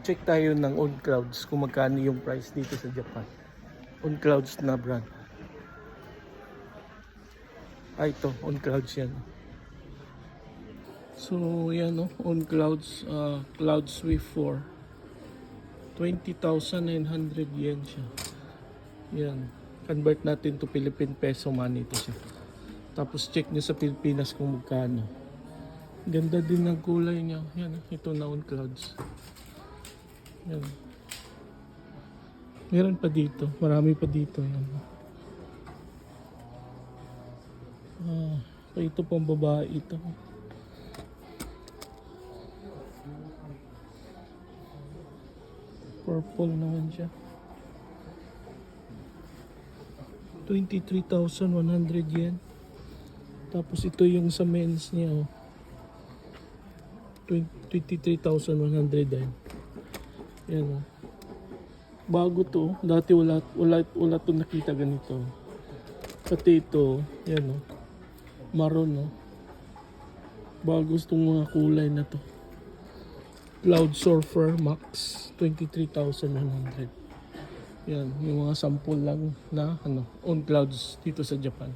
check tayo ng On Clouds kung magkano yung price dito sa Japan. On Clouds na brand. Ito, On Clouds yan. So, yan On Clouds, Cloud Swift 4. 20,900 yen siya. Yan. Convert natin to Philippine peso money ito siya. Tapos check nyo sa Pilipinas kung magkano. Ganda din ng kulay niya. Yan, ito na On Clouds. Yan. Meron pa dito. Marami pa dito. Yan. Ito pang babae ito. Purple naman siya. 23,100 yen. Tapos ito yung sa men's niya. 23,100 din. Yan bago to. Dati wala to nakita ganito. Pati ito, yan maroon bago itong mga kulay na to. Cloud Surfer Max 23,100. Yan, yung mga sample lang na On Clouds dito sa Japan.